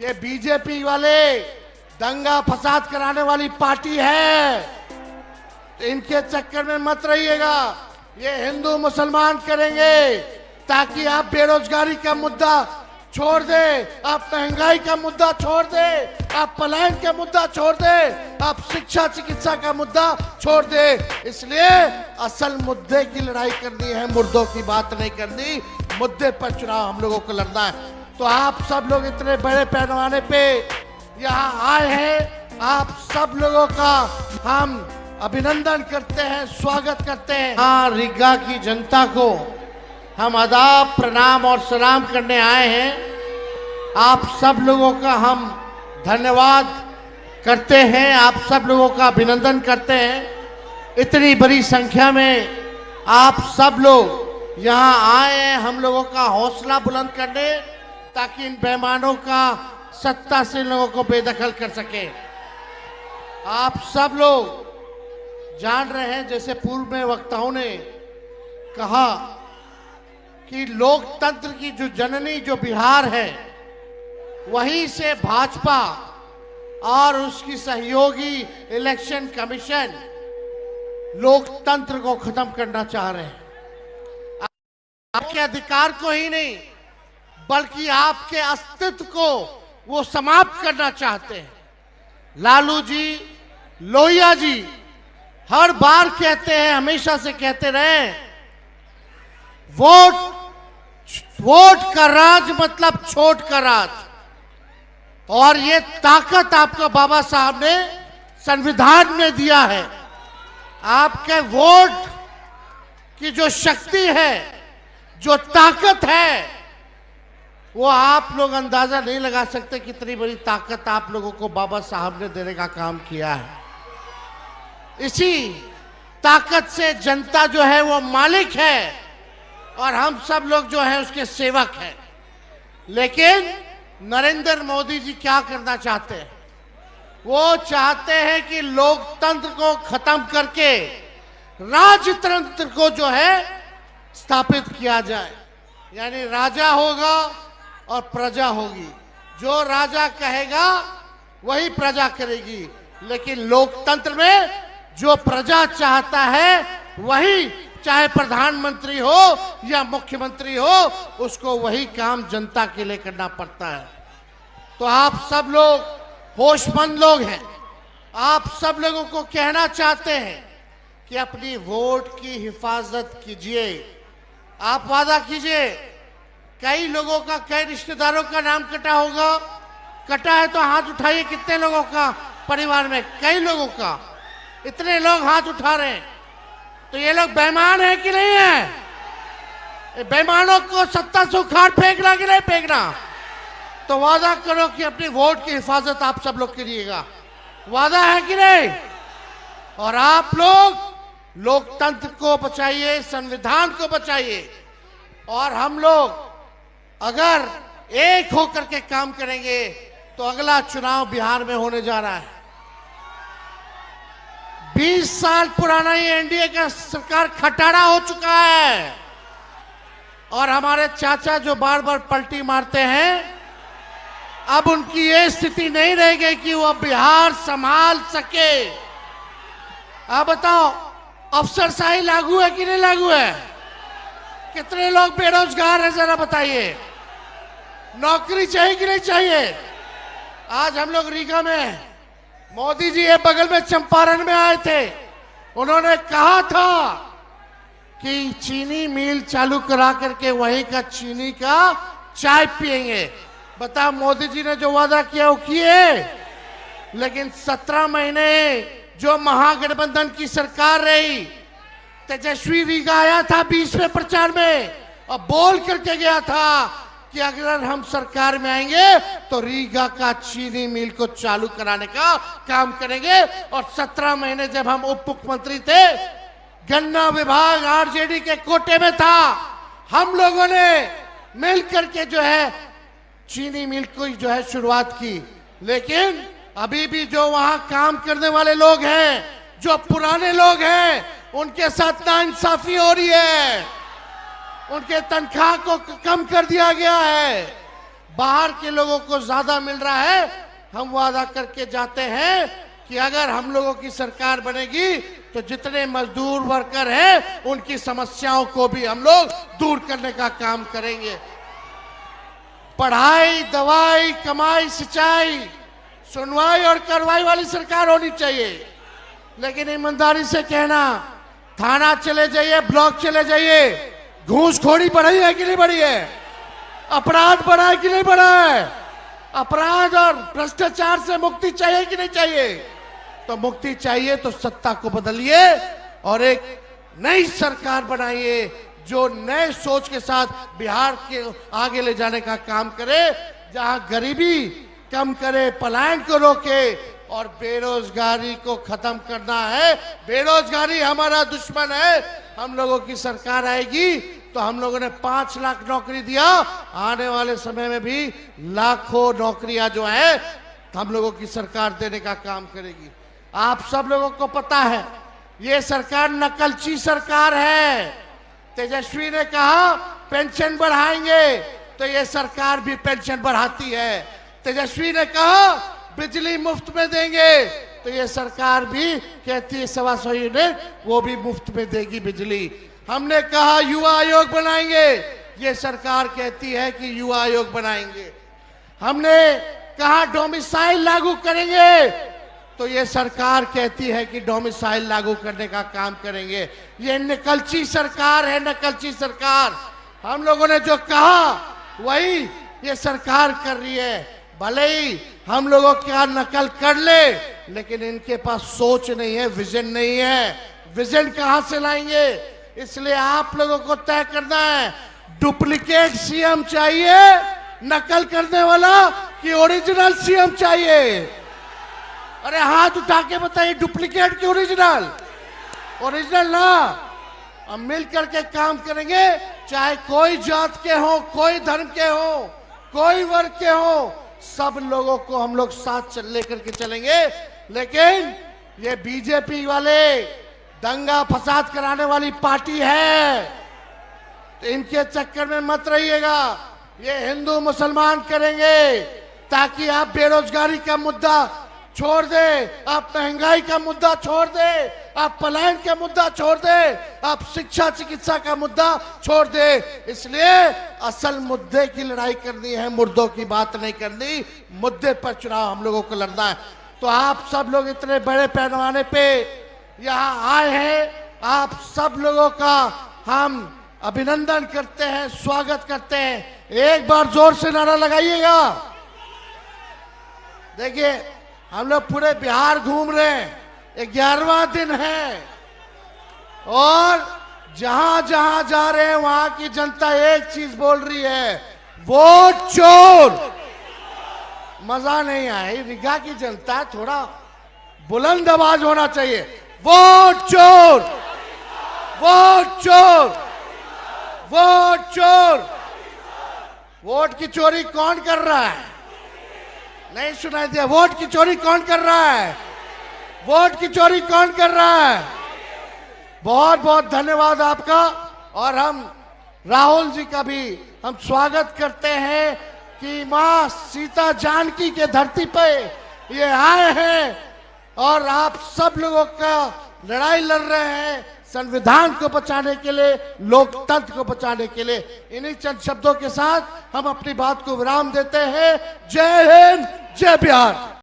ये बीजेपी वाले दंगा फसाद कराने वाली पार्टी है, तो इनके चक्कर में मत रहिएगा। ये हिंदू मुसलमान करेंगे ताकि आप बेरोजगारी का मुद्दा छोड़ दे, आप महंगाई का मुद्दा छोड़ दे, आप पलायन का मुद्दा छोड़ दे, आप शिक्षा चिकित्सा का मुद्दा छोड़ दे। इसलिए असल मुद्दे की लड़ाई करनी है, मुर्दों की बात नहीं करनी। मुद्दे पर चुनाव हम लोगों को लड़ना है। तो आप सब लोग इतने बड़े पैमाने पे यहाँ आए हैं, आप सब लोगों का हम अभिनंदन करते हैं, स्वागत करते हैं। हाँ, रीगा की जनता को हम आदाब, प्रणाम और सलाम करने आए हैं। आप सब लोगों का हम धन्यवाद करते हैं, आप सब लोगों का अभिनंदन करते हैं। इतनी बड़ी संख्या में आप सब लोग यहाँ आए हैं हम लोगों का हौसला बुलंद करने, ताकि इन बेईमानों का सत्ता से लोगों को बेदखल कर सके। आप सब लोग जान रहे हैं, जैसे पूर्व में वक्ताओं ने कहा कि लोकतंत्र की जो जननी जो बिहार है, वहीं से भाजपा और उसकी सहयोगी इलेक्शन कमीशन लोकतंत्र को खत्म करना चाह रहे हैं। आपके अधिकार को ही नहीं, बल्कि आपके अस्तित्व को वो समाप्त करना चाहते हैं। लालू जी, लोहिया जी हर बार कहते हैं, हमेशा से कहते रहे, वोट का राज मतलब छोट का राज। और ये ताकत आपको बाबा साहब ने संविधान में दिया है। आपके वोट की जो शक्ति है, जो ताकत है, वो आप लोग अंदाजा नहीं लगा सकते कितनी बड़ी ताकत आप लोगों को बाबा साहब ने देने का काम किया है। इसी ताकत से जनता जो है वो मालिक है और हम सब लोग जो है उसके सेवक हैं। लेकिन नरेंद्र मोदी जी क्या करना चाहते हैं? वो चाहते हैं कि लोकतंत्र को खत्म करके राजतंत्र को जो है स्थापित किया जाए। यानी राजा होगा और प्रजा होगी, जो राजा कहेगा वही प्रजा करेगी। लेकिन लोकतंत्र में जो प्रजा चाहता है वही, चाहे प्रधानमंत्री हो या मुख्यमंत्री हो, उसको वही काम जनता के लिए करना पड़ता है। तो आप सब लोग होशमंद लोग हैं, आप सब लोगों को कहना चाहते हैं कि अपनी वोट की हिफाजत कीजिए। आप वादा कीजिए। कई लोगों का, कई रिश्तेदारों का नाम कटा होगा, कटा है तो हाथ उठाइए। कितने लोगों का परिवार में? कई लोगों का। इतने लोग हाथ उठा रहे हैं, तो ये लोग बेईमान है कि नहीं है? बेईमानों को सत्ता से उखाड़ फेंकना कि नहीं फेंकना? तो वादा करो कि अपनी वोट की हिफाजत आप सब लोग करिएगा। वादा है कि नहीं? और आप लोग लोकतंत्र को बचाइए, संविधान को बचाइए। और हम लोग अगर एक होकर के काम करेंगे तो अगला चुनाव बिहार में होने जा रहा है। 20 साल पुराना ये एनडीए का सरकार खटारा हो चुका है। और हमारे चाचा जो बार बार पलटी मारते हैं, अब उनकी ये स्थिति नहीं रह गई कि वो बिहार संभाल सके। आप बताओ, अफसरशाही लागू है कि नहीं लागू है? कितने लोग बेरोजगार हैं, जरा बताइए। नौकरी चाहिए कि नहीं चाहिए? आज हम लोग रीगा में, मोदी जी ये बगल में चंपारण में आए थे, उन्होंने कहा था कि चीनी मिल चालू करा करके वहीं का चीनी का चाय पिएंगे। बताओ, मोदी जी ने जो वादा किया वो किए? लेकिन 17 महीने जो महागठबंधन की सरकार रही, तेजस्वी रीगा आया था 20वें प्रचार में और बोल करके गया था कि अगर हम सरकार में आएंगे तो रीगा का चीनी मिल को चालू कराने का काम करेंगे। और 17 महीने जब हम उप मुख्यमंत्री थे, गन्ना विभाग आरजेडी के कोटे में था, हम लोगों ने मिलकर के जो है चीनी मिल को जो है शुरुआत की। लेकिन अभी भी जो वहां काम करने वाले लोग हैं, जो पुराने लोग हैं, उनके साथ नाइंसाफी हो रही है। उनके तनख्वाह को कम कर दिया गया है। बाहर के लोगों को ज्यादा मिल रहा है। हम वादा करके जाते हैं कि अगर हम लोगों की सरकार बनेगी तो जितने मजदूर वर्कर हैं उनकी समस्याओं को भी हम लोग दूर करने का काम करेंगे। पढ़ाई, दवाई, कमाई, सिंचाई, सुनवाई और कार्रवाई वाली सरकार होनी चाहिए। लेकिन ईमानदारी से कहना, थाना चले जाइए, ब्लॉक चले जाइए, घूसखोरी बढ़ी है कि नहीं बढ़ी है? अपराध बढ़ा है कि नहीं बढ़ा है? अपराध और भ्रष्टाचार से मुक्ति चाहिए कि नहीं चाहिए? तो मुक्ति चाहिए तो सत्ता को बदलिए और एक नई सरकार बनाइए जो नए सोच के साथ बिहार के आगे ले जाने का काम करे, जहां गरीबी कम करे, पलायन को रोके और बेरोजगारी को खत्म करना है। बेरोजगारी हमारा दुश्मन है। हम लोगों की सरकार आएगी तो हम लोगों ने 5 लाख नौकरी दिया, आने वाले समय में भी लाखों नौकरियां जो है हम लोगों की सरकार देने का काम करेगी। आप सब लोगों को पता है ये सरकार नकलची सरकार है। तेजस्वी ने कहा पेंशन बढ़ाएंगे तो ये सरकार भी पेंशन बढ़ाती है। तेजस्वी ने कहा बिजली मुफ्त में देंगे तो ये सरकार भी कहती है 125 यूनिट वो भी मुफ्त में देगी बिजली। हमने कहा युवा आयोग बनाएंगे, ये सरकार कहती है कि युवा आयोग बनाएंगे। हमने कहा डोमिसाइल लागू करेंगे तो ये सरकार कहती है कि डोमिसाइल लागू करने का काम करेंगे। ये नकलची सरकार है, नकलची सरकार। हम लोगों ने जो कहा वही ये सरकार कर रही है। भले ही हम लोगों क्या नकल कर ले, लेकिन इनके पास सोच नहीं है, विजन नहीं है। विजन कहां से लाएंगे? इसलिए आप लोगों को तय करना है डुप्लीकेट सीएम चाहिए, नकल करने वाला, कि ओरिजिनल सीएम चाहिए। अरे हाथ उठा के बताइए, डुप्लीकेट की ओरिजिनल? ओरिजिनल ना। हम मिल करके काम करेंगे, चाहे कोई जात के हो, कोई धर्म के हो, कोई वर्ग के हो, सब लोगों को हम लोग साथ लेकर के चलेंगे। लेकिन ये बीजेपी वाले दंगा फसाद कराने वाली पार्टी है, तो इनके चक्कर में मत रहिएगा। ये हिंदू मुसलमान करेंगे ताकि आप बेरोजगारी का मुद्दा छोड़ दे, आप महंगाई का मुद्दा छोड़ दे, आप पलायन का मुद्दा छोड़ दे, आप शिक्षा चिकित्सा का मुद्दा छोड़ दे। इसलिए असल मुद्दे की लड़ाई करनी है, मुर्दों की बात नहीं करनी। मुद्दे पर चुनाव हम लोगों को लड़ना है। तो आप सब लोग इतने बड़े पैमाने पे यहाँ आए हैं, आप सब लोगों का हम अभिनंदन करते हैं, स्वागत करते हैं। एक बार जोर से नारा लगाइएगा। देखिए हम लोग पूरे बिहार घूम रहे हैं, 11वां दिन है और जहां जहां जा रहे हैं वहां की जनता एक चीज बोल रही है, वोट चोर। मजा नहीं आया, रीगा की जनता थोड़ा बुलंद आवाज होना चाहिए, वोट चोर, वोट चोर, वोट चोर। वोट की चोरी कौन कर रहा है? नहीं सुनाई दिया? वोट की चोरी कौन कर रहा है? वोट की चोरी कौन कर रहा है? बहुत बहुत धन्यवाद आपका। और हम राहुल जी का भी हम स्वागत करते हैं कि मां सीता जानकी के धरती पे ये आए हैं और आप सब लोगों का लड़ाई लड़ रहे हैं संविधान को बचाने के लिए, लोकतंत्र को बचाने के लिए। इन्हीं चंद शब्दों के साथ हम अपनी बात को विराम देते हैं। जय हिंद, जय बिहार।